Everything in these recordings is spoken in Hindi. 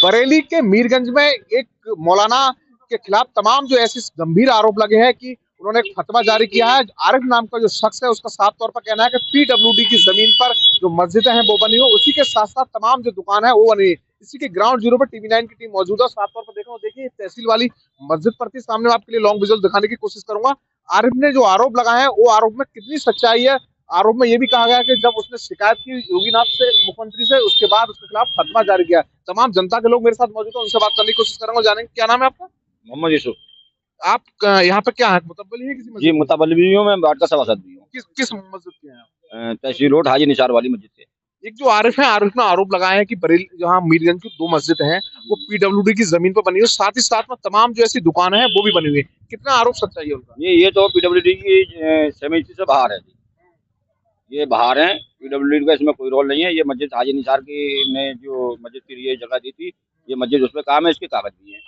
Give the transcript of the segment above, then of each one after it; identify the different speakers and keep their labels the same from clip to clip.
Speaker 1: बरेली के मीरगंज में एक मौलाना के खिलाफ तमाम जो ऐसे गंभीर आरोप लगे हैं कि उन्होंने एक फतवा जारी किया है। आरिफ नाम का जो शख्स है उसका साफ तौर पर कहना है कि पीडब्ल्यूडी की जमीन पर जो मस्जिदें हैं वो बनी हो, उसी के साथ साथ तमाम जो दुकान है वो बनी है। इसी के ग्राउंड जीरो पर टीवी9 की टीम मौजूद है। साफ तौर पर देखा देखिए तहसील वाली मस्जिद पर थी। सामने आपके लिए लॉन्ग विजुअल दिखाने की कोशिश करूंगा। आरिफ ने जो आरोप लगाए हैं वो आरोप में कितनी सच्चाई है। आरोप में यह भी कहा गया कि जब उसने शिकायत की योगीनाथ से, मुख्यमंत्री से, उसके बाद उसके खिलाफ फतवा जारी किया। तमाम जनता के लोग मेरे साथ मौजूद हैं, उनसे बात करने की कोशिश करूंगा। जानेंगे क्या नाम है आपका?
Speaker 2: मोहम्मद यूसुफ।
Speaker 1: आप यहाँ पे क्या है, मुतब्बली है किसी
Speaker 2: जी
Speaker 1: मस्जिद?
Speaker 2: मुतबल्ली हूँ, मैं वार्ड का सभासद भी हूँ।
Speaker 1: किस मस्जिद के हैं?
Speaker 2: तहसील रोड हाजी निसार वाली मस्जिद से।
Speaker 1: एक जो आरिफ है, आरिफ ने आरोप लगाए हैं कि बरेली जहाँ मीरगंज की 2 मस्जिद हैं वो पीडब्ल्यूडी की जमीन पर बनी हुई है, साथ ही साथ में तमाम जो ऐसी दुकानें हैं वो भी बनी हुई है। कितना आरोप सच्चाई है उनका?
Speaker 2: ये तो पीडब्ल्यूडी की समिति से बाहर है। ये बाहर है, पीडब्ल्यूडी का इसमें कोई रोल नहीं है। ये मस्जिद हाजी निसार की ने जो मस्जिद के लिए जगह दी थी, ये मस्जिद उस पर काम है, इसके कागज भी है।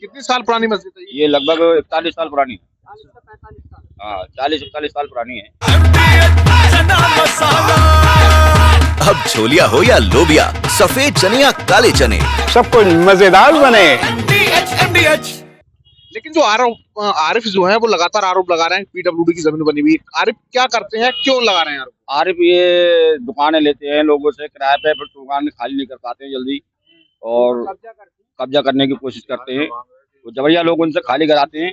Speaker 1: कितनी साल पुरानी मस्जिद है
Speaker 2: ये लगभग 41 साल पुरानी है। हाँ, 40-41 साल पुरानी है।
Speaker 3: अब छोलिया हो या लोबिया, सफेद चने या काले चने,
Speaker 4: सबको मजेदार बने।
Speaker 1: लेकिन जो आरिफ जो है वो लगातार आरोप लगा रहे हैं पीडब्ल्यूडी की जमीन बनी हुई है। आरिफ क्या करते हैं, क्यों लगा रहे हैं आरोप?
Speaker 2: आरिफ ये दुकानें लेते हैं लोगों से किराए पे, फिर दुकान खाली नहीं कर पाते हैं जल्दी और कब्जा करने की कोशिश करते हैं। वो जबरिया लोग उनसे खाली कराते हैं,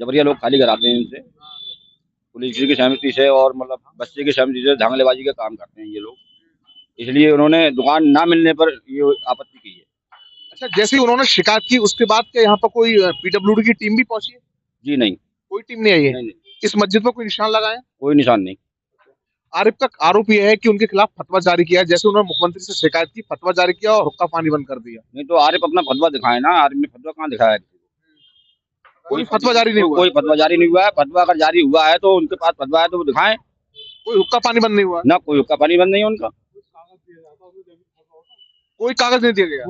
Speaker 2: जबरिया लोग खाली कराते हैं इनसे, पुलिस की सहमति से और मतलब बच्चे की सहमति से धांगलेबाजी का काम करते हैं ये लोग। इसलिए उन्होंने दुकान ना मिलने पर ये आपत्ति की है।
Speaker 1: अच्छा, जैसे ही उन्होंने शिकायत की उसके बाद क्या यहाँ पर कोई पीडब्ल्यूडी की टीम भी पहुंची है?
Speaker 2: जी नहीं,
Speaker 1: कोई टीम नहीं आई है।
Speaker 2: नहीं,
Speaker 1: इस मस्जिद पर कोई निशान लगाए?
Speaker 2: कोई निशान नहीं।
Speaker 1: आरिफ का आरोप यह है कि उनके खिलाफ फतवा जारी किया है। जैसे उन्होंने मुख्यमंत्री से शिकायत की, फतवा जारी किया और हुक्का पानी बंद कर दिया।
Speaker 2: नहीं तो आरिफ अपना फतवा दिखाए ना, आरिफ ने फतवा कहाँ दिखाया है?
Speaker 1: कोई फतवा जारी नहीं हुआ?
Speaker 2: कोई फतवा जारी नहीं हुआ है। फतवा अगर जारी हुआ है तो उनके पास फतवा है तो वो दिखाएं।
Speaker 1: कोई हुक्का पानी बंद नहीं हुआ?
Speaker 2: ना कोई हुक्का पानी बंद नहीं है उनका।
Speaker 1: कोई कागज नहीं दिया गया?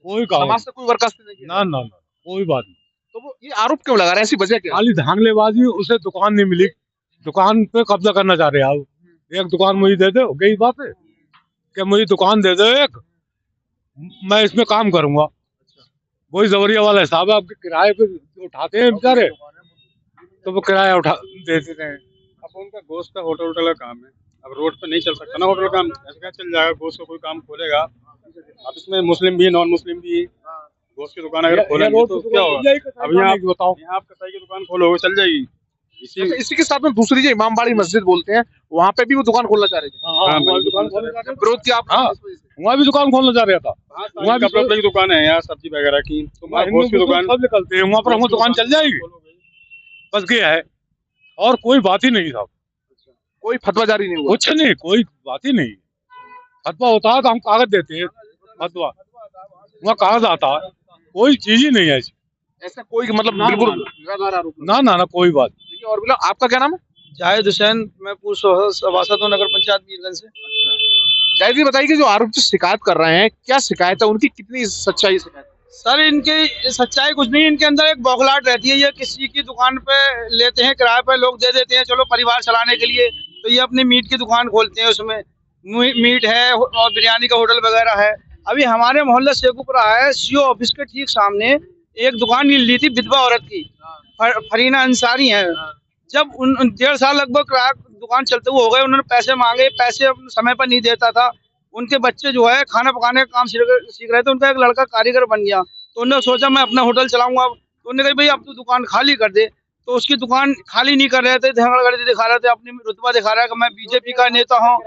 Speaker 4: कोई कागज
Speaker 1: समाज से कोई बर्खास्त नहीं किया?
Speaker 4: ना कोई बात नहीं।
Speaker 1: तो वो ये आरोप क्यों लगा रहे हैं, ऐसी वजह क्या है?
Speaker 4: खाली धांगलेबाजी, उसे दुकान नहीं मिली, दुकान पे कब्जा करना चाह रहे हैं आप। एक दुकान मुझे दे दो, गई बात है कि मुझे दुकान दे दो एक, मैं इसमें काम करूंगा। वही जबरिया वाला हिसाब है। आपके किराए पे उठाते हैं बेचारे, तो वो किराया उठा देते हैं।
Speaker 5: अब उनका गोश्त का होटल वोटल का काम है। अब रोड पे नहीं चल सकता ना होटल काम, ऐसे क्या चल जाएगा? गोश्त का कोई काम खोलेगा? अब इसमें मुस्लिम भी है, नॉन मुस्लिम भी है। गोश्त की दुकान अगर खोलेंगे तो क्या होगा? अब यहाँ
Speaker 4: बताओ,
Speaker 5: यहाँ आप कसाई की दुकान खोलोगे चल जाएगी।
Speaker 1: अच्छा, इसी के साथ में दूसरी जो इमामबाड़ी मस्जिद बोलते हैं, वहाँ पे भी वो दुकान खोलना चाह रहे थे। विरोध किया आपने इस वजह से?
Speaker 4: वहाँ भी दुकान खोलना चाह रहा था।
Speaker 5: वहाँ भी कपड़े की दुकान है, यहाँ सब्जी वगैरह की, तो गोश्त की दुकान
Speaker 4: सब निकलते हैं वहाँ पर, हमको दुकान चल जाएगी। बस गया है और कोई बात ही नहीं साहब।
Speaker 1: कोई फतवा जारी नहीं हुआ?
Speaker 4: कुछ नहीं, कोई बात ही नहीं। फतवा होता है तो हम कागज देते हैं, फतवा वहाँ कागज आता है, कोई चीज ही नहीं है
Speaker 1: ऐसा कोई मतलब बिल्कुल निराधार आरोप?
Speaker 4: ना कोई बात।
Speaker 1: और बोला, आपका क्या नाम है?
Speaker 6: जाहिद हुसैन, मैं पूर्व सभासद हूँ नगर पंचायत मीरगंज से।
Speaker 1: जाहिद जी बताइए कि जो आरोप जो शिकायत कर रहे हैं, क्या शिकायत है उनकी, कितनी सच्चाई शिकायत?
Speaker 6: सर इनके सच्चाई कुछ नहीं, इनके अंदर एक बौखलाहट रहती है। ये किसी की दुकान पे लेते हैं, किराए पे लोग दे देते हैं, चलो परिवार चलाने के लिए, तो ये अपनी मीट की दुकान खोलते हैं, उसमें मीट है और बिरयानी का होटल वगैरह है। अभी हमारे मोहल्ला शेखुपुरा है, सीओ ऑफिस के ठीक सामने एक दुकान ली थी विधवा औरत की, फरीना अंसारी है। जब 1.5 साल लगभग दुकान चलते हुए हो गए, उन्होंने पैसे मांगे, पैसे समय पर नहीं देता था। उनके बच्चे जो है खाना पकाने का काम सीख रहे थे, उनका एक लड़का कारीगर बन गया, तो उन्होंने सोचा मैं अपना होटल चलाऊंगा। तो उन्होंने कहा भाई अब तू दुकान खाली कर दे, तो उसकी दुकान खाली नहीं कर रहे थे, धंगड़गर्दी दिखा रहे थे, अपनी रुतबा दिखा रहा है कि मैं बीजेपी का नेता हूँ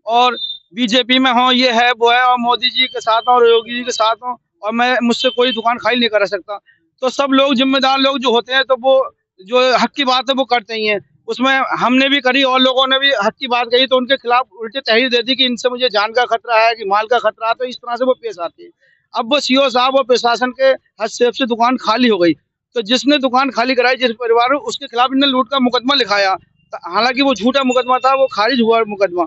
Speaker 6: और बीजेपी में हूँ, ये है वो है, और मोदी जी के साथ हूँ और योगी जी के साथ हूँ, और मैं मुझसे कोई दुकान खाली नहीं करा सकता। तो सब लोग जिम्मेदार लोग जो होते हैं तो वो जो हक की बात है वो करते ही हैं। उसमें हमने भी करी और लोगों ने भी हक की बात कही, तो उनके खिलाफ उल्टे तहरीर दे दी कि इनसे मुझे जान का खतरा है, कि माल का खतरा है, तो इस तरह से वो पेश आते हैं। अब वो सीओ साहब और प्रशासन के हस्तक्षेप से दुकान खाली हो गई, तो जिसने दुकान खाली कराई, जिस परिवार, उसके खिलाफ इन्होंने लूट का मुकदमा लिखाया। हालांकि वो झूठा मुकदमा था, वो खारिज हुआ मुकदमा।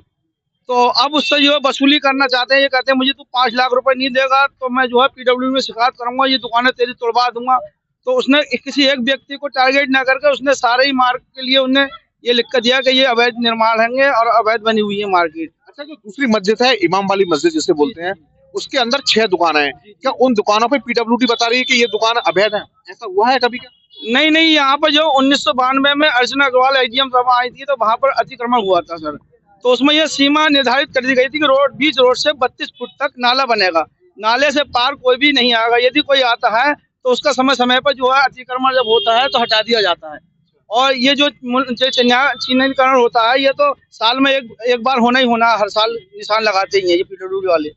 Speaker 6: तो अब उससे जो है वसूली करना चाहते हैं। ये कहते हैं मुझे तू 5 लाख रुपए नहीं देगा तो मैं जो है पीडब्ल्यू में शिकायत करूंगा, ये दुकानें तेरी तोड़वा दूंगा। तो उसने किसी एक व्यक्ति को टारगेट ना करके उसने सारे ही मार्ग के लिए उन्हें ये लिख कर दिया कि ये अवैध निर्माण होंगे और अवैध बनी हुई है मार्केट।
Speaker 1: अच्छा, जो दूसरी मस्जिद है इमाम वाली मस्जिद जिसे बोलते हैं, उसके अंदर 6 दुकानें हैं। क्या उन दुकानों पे पीडब्ल्यूडी बता रही है कि ये दुकान अवैध है? ऐसा हुआ है कभी क्या?
Speaker 6: नहीं नहीं, यहाँ पर जो 1992 में अर्चना अग्रवाल एडीएम सभा आई थी तो वहाँ पर अतिक्रमण हुआ था सर। तो उसमें यह सीमा निर्धारित कर दी गई थी कि बीच रोड से 32 फुट तक नाला बनेगा, नाले से पार कोई भी नहीं आएगा। यदि कोई आता है तो उसका समय समय पर जो है अतिक्रमण जब होता है तो हटा दिया जाता है। और ये जो चिन्हीकरण होता है ये तो साल में एक बार होना ही होना, हर साल निशान लगाते ही हैं ये पीडब्ल्यूडी वाले।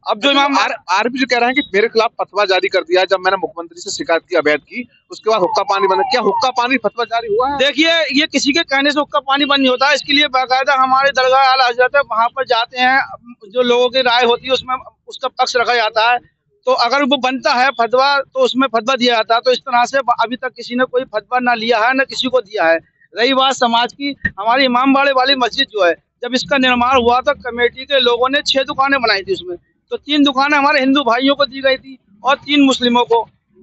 Speaker 6: अब जो इमाम
Speaker 1: आरपी जो कह रहे हैं कि मेरे खिलाफ फतवा जारी कर दिया जब मैंने मुख्यमंत्री से शिकायत की अवैध की, उसके बाद हुक्का पानी बंद। क्या हुक्का पानी फतवा जारी हुआ है?
Speaker 6: देखिए, ये किसी के कहने से हुक्का पानी बंद नहीं होता है। इसके लिए बाकायदा हमारे दरगाह आला हजरत है, वहाँ पर जाते हैं, जो लोगों की राय होती है उसमें उसका पक्ष रखा जाता है। तो अगर वो बनता है फतवा तो उसमें फतवा दिया जाता है। तो इस तरह से अभी तक किसी ने कोई फतवा ना लिया है, ना किसी को दिया है। रही बात समाज की, हमारी इमामबाड़े वाली मस्जिद जो है, जब इसका निर्माण हुआ तो कमेटी के लोगों ने 6 दुकानें बनाई थी उसमें। तो 3 दुकानें हमारे हिंदू भाइयों को दी गई थी और 3 मुस्लिमों को।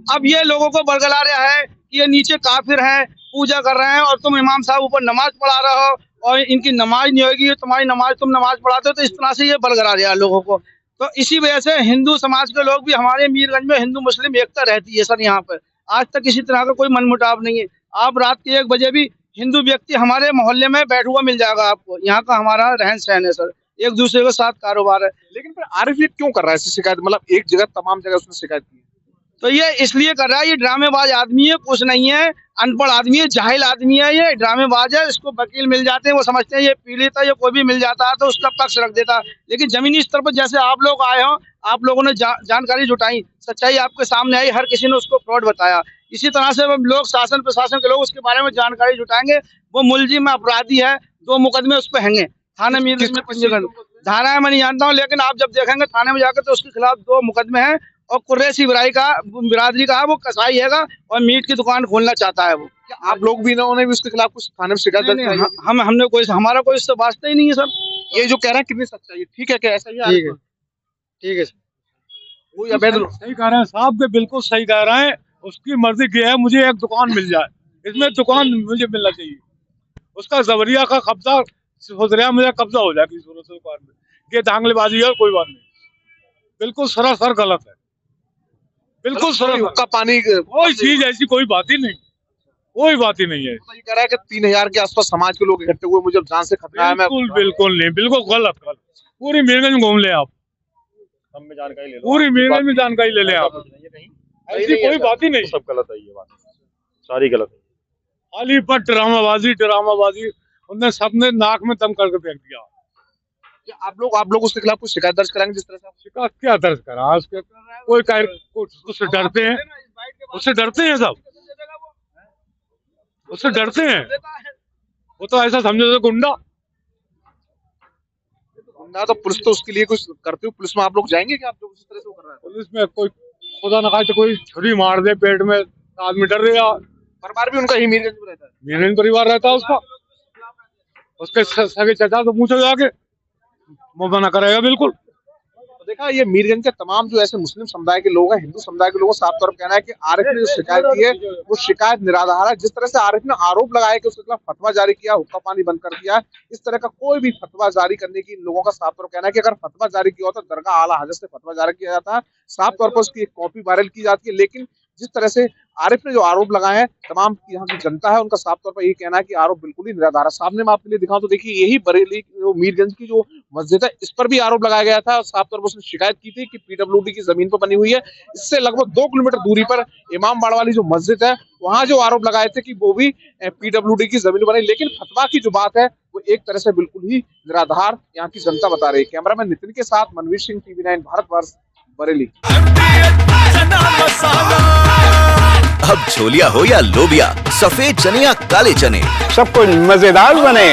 Speaker 6: अब ये लोगों को बरगला रहा है कि ये नीचे काफिर हैं, पूजा कर रहे हैं और तुम इमाम साहब ऊपर नमाज पढ़ा रहे हो और इनकी नमाज नहीं होगी, तुम्हारी नमाज तुम नमाज पढ़ाते हो। तो इस तरह से ये बरगला रहा है लोगों को। तो इसी वजह से हिंदू समाज के लोग भी, हमारे मीरगंज में हिंदू मुस्लिम एकता रहती है सर। यहाँ पर आज तक किसी तरह का कोई मनमुटाव नहीं है। आप रात के 1 बजे भी हिंदू व्यक्ति हमारे मोहल्ले में बैठा हुआ मिल जाएगा आपको। यहाँ का हमारा रहन सहन है सर, एक दूसरे के साथ कारोबार है।
Speaker 1: लेकिन फिर आरिफ ये क्यों कर रहा है ऐसी शिकायत? मतलब एक जगह, तमाम जगह उसने शिकायत की।
Speaker 6: तो ये इसलिए कर रहा है, ये ड्रामेबाज आदमी है, कुछ नहीं है, अनपढ़ आदमी है, जाहिल आदमी है, ये ड्रामेबाज है। इसको वकील मिल जाते हैं, वो समझते हैं ये पीड़ित है, ये कोई भी मिल जाता है तो उसका पक्ष रख देता है। लेकिन जमीनी स्तर पर जैसे आप लोग आए हो, आप लोगों ने जानकारी जुटाई, सच्चाई आपके सामने आई, हर किसी ने उसको फ्रॉड बताया। इसी तरह से लोग, शासन प्रशासन के लोग उसके बारे में जानकारी जुटाएंगे। वो मुलजिम अपराधी है, 2 मुकदमे उस पर हैंगे थाने में पंजीकरण। धारा मैं नहीं जानता हूँ, लेकिन आप जब देखेंगे थाने में जाकर तो उसके खिलाफ 2 मुकदमे हैं। और कुरैशी बिरादरी का है, वो कसाई है और मीट की दुकान खोलना चाहता है वो।
Speaker 1: क्या आप लोग भी इन्होंने भी उसके खिलाफ कुछ थाने में शिकायत दर्ज की?
Speaker 6: हमने कोई, हमारा कोई इससे वास्ता ही नहीं है सर।
Speaker 1: ये जो कह रहे हैं कितनी सच्चाई है? ठीक है क्या ऐसा ही है?
Speaker 6: ठीक है सर,
Speaker 1: कोई अवैध
Speaker 4: सही कह रहे हैं साहब के, बिल्कुल सही कह रहे हैं। उसकी मर्जी की है, मुझे एक दुकान मिल जाए, इसमें दुकान मुझे मिलना चाहिए। उसका जबरिया का कब्जा सोच रहा है, मुझे कब्जा हो जाए किसी सूरत से दुकान में। ये दांगलेबाजी है और कोई बात नहीं, बिल्कुल सरासर गलत है, बिल्कुल सरासर।
Speaker 1: हुक्का पानी
Speaker 4: कोई चीज ऐसी कोई बात ही नहीं, कोई बात ही नहीं है।
Speaker 1: ये कह रहा है कि 3000 के आसपास समाज के लोग इकट्ठे हुए, मुझे जान से खतरा है।
Speaker 4: बिल्कुल नहीं, बिल्कुल गलत। पूरी मीरगंज घूम ले आप, जानकारी ले लो, पूरी मीरगंज में जानकारी ले लें आप। ऐसी कोई बात ही नहीं,
Speaker 5: सब गलत है, ये बात सारी गलत है।
Speaker 4: खाली पर ड्रामाबाजी उनने सबने नाक में दम करके फेंक दिया।
Speaker 1: आप लोग उसके खिलाफ कुछ शिकायत दर्ज कराएंगे? जिस तरह से
Speaker 4: शिकायत क्या दर्ज करा उसके, कोई उससे डरते हैं, उससे डरते हैं सब, उससे डरते हैं। वो तो ऐसा समझो तो गुंडा
Speaker 1: तो पुलिस तो उसके लिए कुछ करती हो। पुलिस में आप लोग जाएंगे क्या? आप लोग उसी तरह से कर रहे हैं?
Speaker 4: पुलिस में कोई खुदा न खाए तो कोई छुरी मार दे पेट में, आदमी डर रहा।
Speaker 1: परिवार भी उनका ही मीरगंज में रहता है?
Speaker 4: मीरगंज परिवार रहता है उसका, उसके सगे चचा तो पूछो जाके, वो मना करेगा बिल्कुल।
Speaker 1: तो देखा, ये मीरगंज के तमाम जो ऐसे मुस्लिम समुदाय के लोग हैं, हिंदू समुदाय के लोगों का साफ तौर पर कहना है कि आरिफ ने जो शिकायत की है वो शिकायत निराधार है। जिस तरह से आरिफ ने आरोप लगाया कि उसके खिलाफ फतवा जारी किया, हुक्का पानी बंद कर दिया, इस तरह का कोई भी फतवा जारी करने की इन लोगों का साफ तौर पर कहना है कि अगर फतवा जारी किया होता तो दरगाह आला हजरत से फतवा जारी किया जाता है, साफ तौर पर उसकी एक कॉपी वायरल की जाती है। लेकिन जिस तरह से आरिफ ने जो आरोप लगाए हैं, तमाम यहाँ की जनता है उनका साफ तौर पर यही कहना है कि आरोप बिल्कुल ही निराधार है। सामने मैं आपके लिए दिखाऊं तो देखिए, यही बरेली मीरगंज की जो मस्जिद है, इस पर भी आरोप लगाया गया था। साफ तौर पर उसने शिकायत की थी कि पीडब्ल्यूडी की जमीन पर बनी हुई है। इससे लगभग 2 किलोमीटर दूरी पर इमामबाड़ा वाली जो मस्जिद है, वहां जो आरोप लगाए थे कि वो भी पीडब्ल्यूडी की जमीन बनी। लेकिन फतवा की जो बात है वो एक तरह से बिल्कुल ही निराधार यहाँ की जनता बता रही है। कैमरामैन नितिन के साथ मनवीर सिंह, TV9 भारतवर्ष, बरेली।
Speaker 3: अब छोलिया हो या लोबिया, सफेद चने या काले चने,
Speaker 7: सब कुछ मजेदार बने।